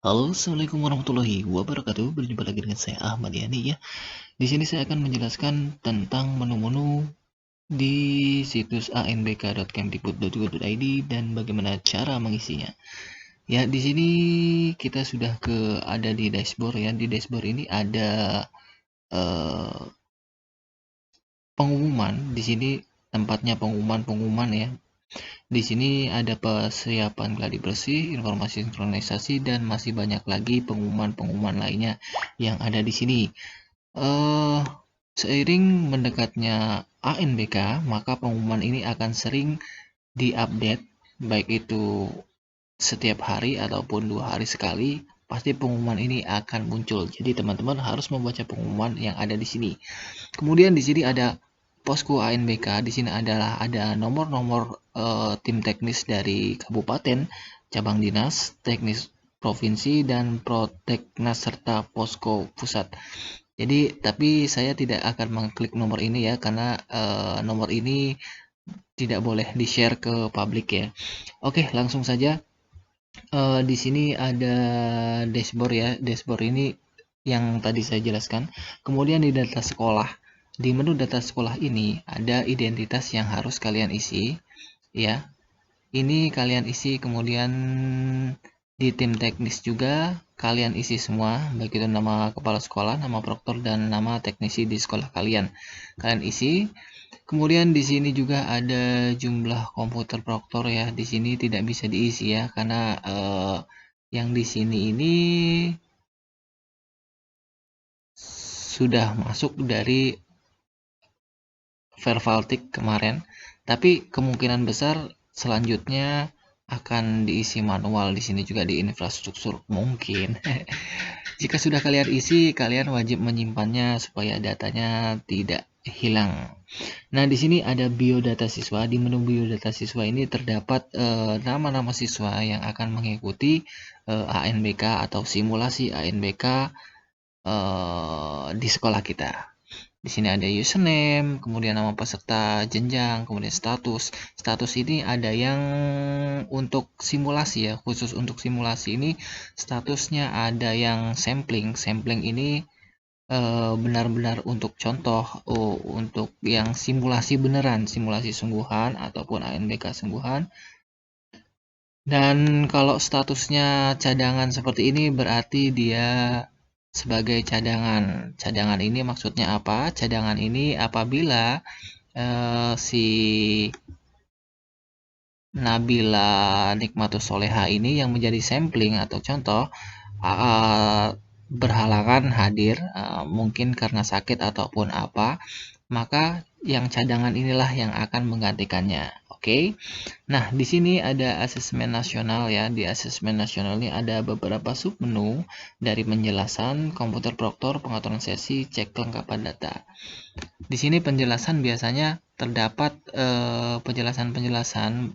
Halo, assalamualaikum warahmatullahi wabarakatuh. Berjumpa lagi dengan saya Ahmad Yani ya. Di sini saya akan menjelaskan tentang menu-menu di situs anbk.kemdikbud.go.id dan bagaimana cara mengisinya. Ya, di sini kita sudah ada di dashboard ya. Di dashboard ini ada eh, pengumuman. Di sini tempatnya pengumuman-pengumuman ya. Di sini ada persiapan gladi bersih, informasi sinkronisasi, dan masih banyak lagi pengumuman-pengumuman lainnya yang ada di sini. Eh, Seiring mendekatnya ANBK, maka pengumuman ini akan sering diupdate, baik itu setiap hari ataupun 2 hari sekali. Pasti pengumuman ini akan muncul. Jadi teman-teman harus membaca pengumuman yang ada di sini. Kemudian di sini ada posko ANBK. Di sini ada nomor-nomor tim teknis dari kabupaten, cabang dinas, teknis provinsi dan proteknas serta posko pusat. Jadi, tapi saya tidak akan mengklik nomor ini ya, karena nomor ini tidak boleh di-share ke publik ya. Oke, langsung saja. Di sini ada dashboard ya. Dashboard ini yang tadi saya jelaskan. Kemudian di data sekolah. Di menu data sekolah ini ada identitas yang harus kalian isi ya. Ini kalian isi, kemudian di tim teknis juga kalian isi semua, baik itu nama kepala sekolah, nama proktor, dan nama teknisi di sekolah kalian. Kalian isi. Kemudian di sini juga ada jumlah komputer proktor ya. Di sini tidak bisa diisi ya, karena yang di sini ini sudah masuk dari Vervaltik kemarin, tapi kemungkinan besar selanjutnya akan diisi manual. Di sini juga di infrastruktur mungkin. Jika sudah kalian isi, kalian wajib menyimpannya supaya datanya tidak hilang. Nah, di sini ada biodata siswa. Di menu biodata siswa ini terdapat nama-nama siswa yang akan mengikuti ANBK atau simulasi ANBK di sekolah kita. Di sini ada username, kemudian nama peserta, jenjang, kemudian status. Status ini ada yang untuk simulasi ya, khusus untuk simulasi ini statusnya ada yang sampling. Sampling ini benar-benar untuk contoh, untuk yang simulasi beneran, simulasi sungguhan ataupun ANBK sungguhan. Dan kalau statusnya cadangan seperti ini berarti dia sebagai cadangan. Cadangan ini maksudnya apa? Cadangan ini apabila si Nabila Nikmatus Soleha ini yang menjadi sampling atau contoh berhalangan hadir, mungkin karena sakit ataupun apa, maka yang cadangan inilah yang akan menggantikannya. Oke. Nah, di sini ada asesmen nasional ya. Di asesmen nasional ini ada beberapa submenu dari penjelasan, komputer proktor, pengaturan sesi, cek kelengkapan data. Di sini penjelasan biasanya terdapat penjelasan-penjelasan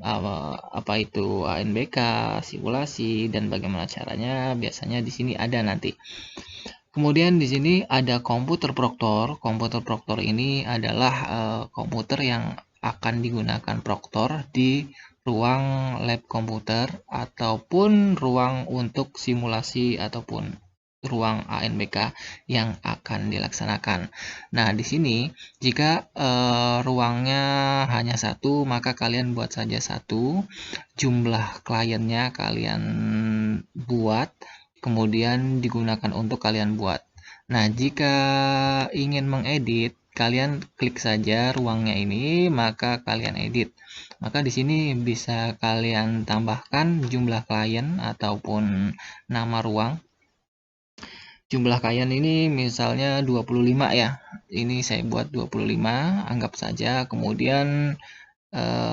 apa itu ANBK, simulasi, dan bagaimana caranya. Biasanya di sini ada nanti. Kemudian di sini ada komputer proktor. Komputer proktor ini adalah komputer yang akan digunakan proktor di ruang lab komputer ataupun ruang untuk simulasi ataupun ruang ANBK yang akan dilaksanakan. Nah, di sini jika ruangnya hanya satu, maka kalian buat saja satu. Jumlah kliennya kalian buat, kemudian digunakan untuk kalian buat. Nah, jika ingin mengedit, kalian klik saja ruangnya ini, maka kalian edit. Maka di sini bisa kalian tambahkan jumlah klien ataupun nama ruang. Jumlah klien ini misalnya 25 ya. Ini saya buat 25, anggap saja. Kemudian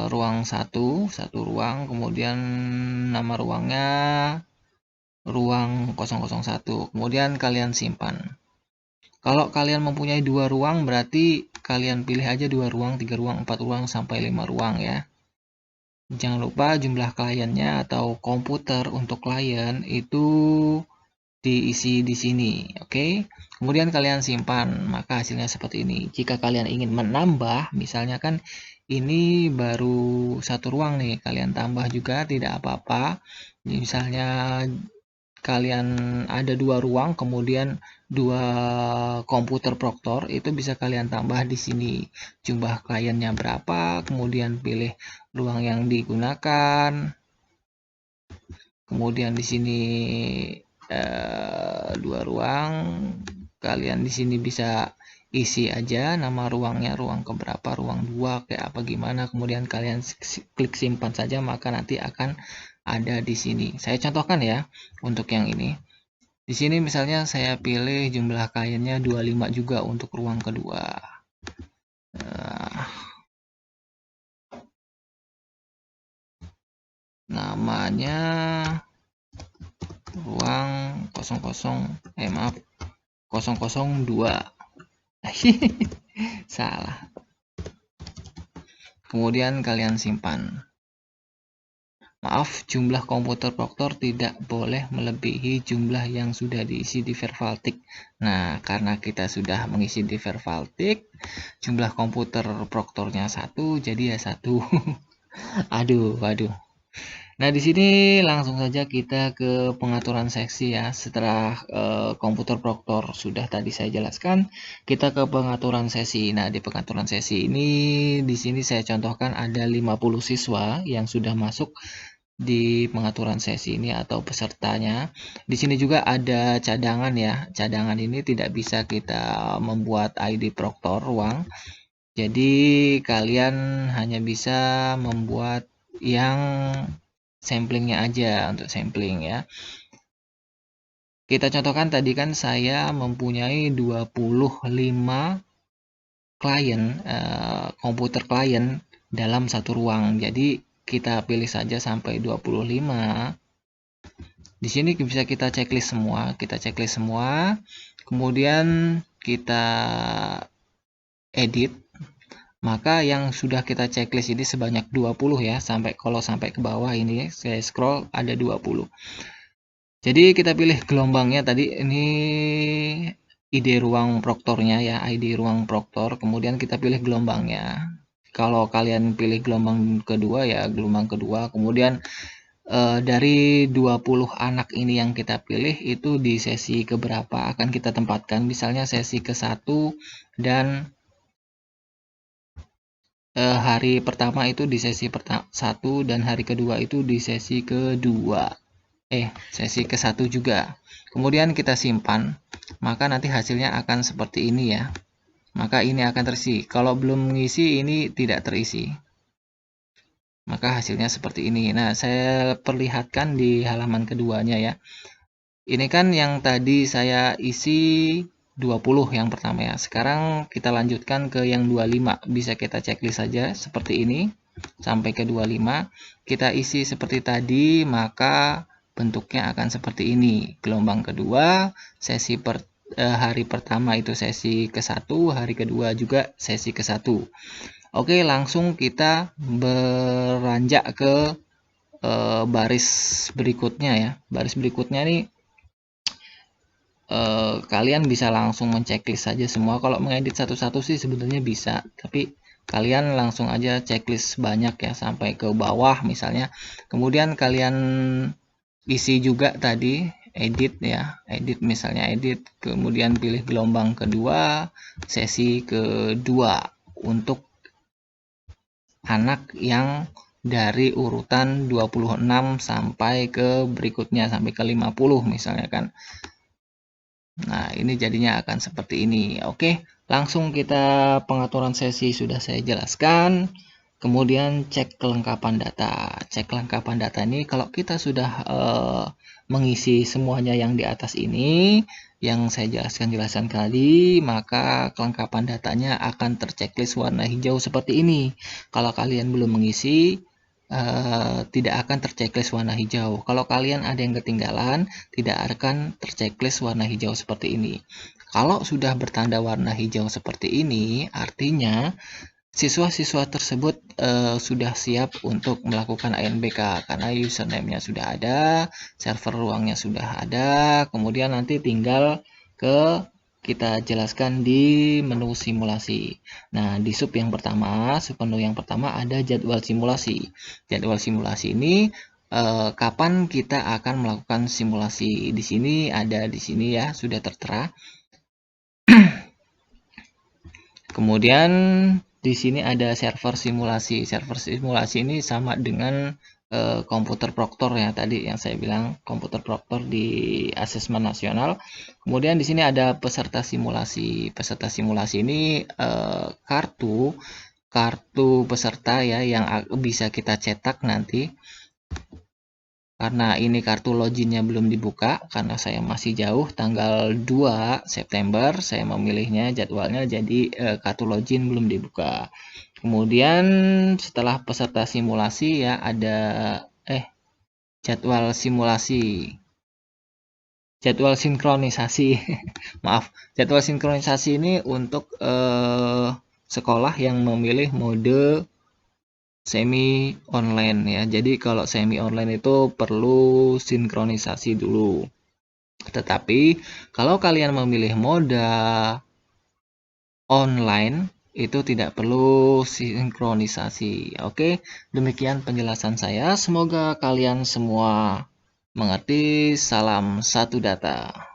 ruang satu ruang, kemudian nama ruangnya ruang 001. Kemudian kalian simpan. Kalau kalian mempunyai 2 ruang, berarti kalian pilih aja 2 ruang, 3 ruang, 4 ruang, sampai 5 ruang ya. Jangan lupa jumlah kliennya atau komputer untuk klien itu diisi di sini, oke? Kemudian kalian simpan, maka hasilnya seperti ini. Jika kalian ingin menambah, misalnya kan ini baru 1 ruang nih, kalian tambah juga tidak apa-apa. Misalnya kalian ada 2 ruang, kemudian 2 komputer proktor, itu bisa kalian tambah di sini jumlah kliennya berapa, kemudian pilih ruang yang digunakan, kemudian di sini 2 ruang, kalian di sini bisa isi aja nama ruangnya, ruang keberapa, ruang 2 kayak apa gimana, kemudian kalian klik simpan saja, maka nanti akan ada di sini. Saya contohkan ya untuk yang ini. Di sini misalnya saya pilih jumlah kliennya 25 juga untuk ruang kedua. Namanya ruang 002. Salah. Kemudian kalian simpan. Maaf, jumlah komputer proktor tidak boleh melebihi jumlah yang sudah diisi di Vervaltik. Nah, karena kita sudah mengisi di Vervaltik, jumlah komputer proktornya 1, jadi ya 1. Aduh. Nah, di sini langsung saja kita ke pengaturan seksi ya. Setelah komputer proktor sudah tadi saya jelaskan, kita ke pengaturan sesi. Nah, di pengaturan sesi ini di sini saya contohkan ada 50 siswa yang sudah masuk di pengaturan sesi ini atau pesertanya. Di sini juga ada cadangan ya. Cadangan ini tidak bisa kita membuat ID proktor ruang. Jadi kalian hanya bisa membuat yang samplingnya aja untuk sampling ya. Kita contohkan tadi kan saya mempunyai 25 klien, komputer klien dalam satu ruang. Jadi kita pilih saja sampai 25. Di sini bisa kita checklist semua, kemudian kita edit. Maka yang sudah kita checklist ini sebanyak 20 ya, kalau sampai ke bawah ini saya scroll ada 20. Jadi kita pilih gelombangnya tadi, ini ID ruang proktornya ya, ID ruang proktor, kemudian kita pilih gelombangnya. Kalau kalian pilih gelombang kedua ya gelombang kedua, kemudian dari 20 anak ini yang kita pilih itu di sesi keberapa akan kita tempatkan, misalnya sesi ke-1 dan hari pertama itu di sesi 1 dan hari kedua itu di sesi kedua. Sesi ke-1 juga. Kemudian kita simpan, maka nanti hasilnya akan seperti ini ya. Maka ini akan terisi. Kalau belum mengisi ini tidak terisi. Maka hasilnya seperti ini. Nah, saya perlihatkan di halaman keduanya ya. Ini kan yang tadi saya isi 20 yang pertama ya. Sekarang kita lanjutkan ke yang 25. Bisa kita checklist saja seperti ini sampai ke 25. Kita isi seperti tadi, maka bentuknya akan seperti ini. Gelombang kedua, hari pertama itu sesi ke-1, hari kedua juga sesi ke-1. Oke, langsung kita beranjak ke baris berikutnya ya. Baris berikutnya nih kalian bisa langsung menceklis saja semua. Kalau mengedit satu-satu sih sebenarnya bisa, tapi kalian langsung aja checklist banyak ya sampai ke bawah misalnya. Kemudian kalian isi juga tadi edit ya, edit misalnya edit, kemudian pilih gelombang kedua, sesi kedua untuk anak yang dari urutan 26 sampai ke berikutnya sampai ke 50 misalnya kan. Nah, ini jadinya akan seperti ini. Oke, langsung kita pengaturan sesi sudah saya jelaskan. Kemudian cek kelengkapan data. Cek kelengkapan data ini kalau kita sudah mengisi semuanya yang di atas ini, yang saya jelaskan tadi, maka kelengkapan datanya akan terchecklist warna hijau seperti ini. Kalau kalian belum mengisi, tidak akan terchecklist warna hijau. Kalau kalian ada yang ketinggalan, tidak akan terchecklist warna hijau seperti ini. Kalau sudah bertanda warna hijau seperti ini, artinya siswa-siswa tersebut sudah siap untuk melakukan ANBK karena username-nya sudah ada, server ruangnya sudah ada, kemudian nanti tinggal kita jelaskan di menu simulasi. Nah, di sub menu yang pertama ada jadwal simulasi. Jadwal simulasi ini kapan kita akan melakukan simulasi. Di sini ada di sini ya, sudah tertera. Kemudian di sini ada server simulasi. Server simulasi ini sama dengan komputer proktor ya tadi yang saya bilang, komputer proktor di asesmen nasional. Kemudian di sini ada peserta simulasi. Peserta simulasi ini kartu peserta ya yang bisa kita cetak nanti. Karena ini kartu loginnya belum dibuka, karena saya masih jauh, tanggal 2 September saya memilihnya jadwalnya, jadi kartu login belum dibuka. Kemudian setelah peserta simulasi ya ada jadwal simulasi. Jadwal sinkronisasi. Maaf, jadwal sinkronisasi ini untuk sekolah yang memilih mode semi online ya. Jadi kalau semi online itu perlu sinkronisasi dulu. Tetapi kalau kalian memilih mode online itu tidak perlu sinkronisasi. Oke, demikian penjelasan saya. Semoga kalian semua mengerti. Salam satu data.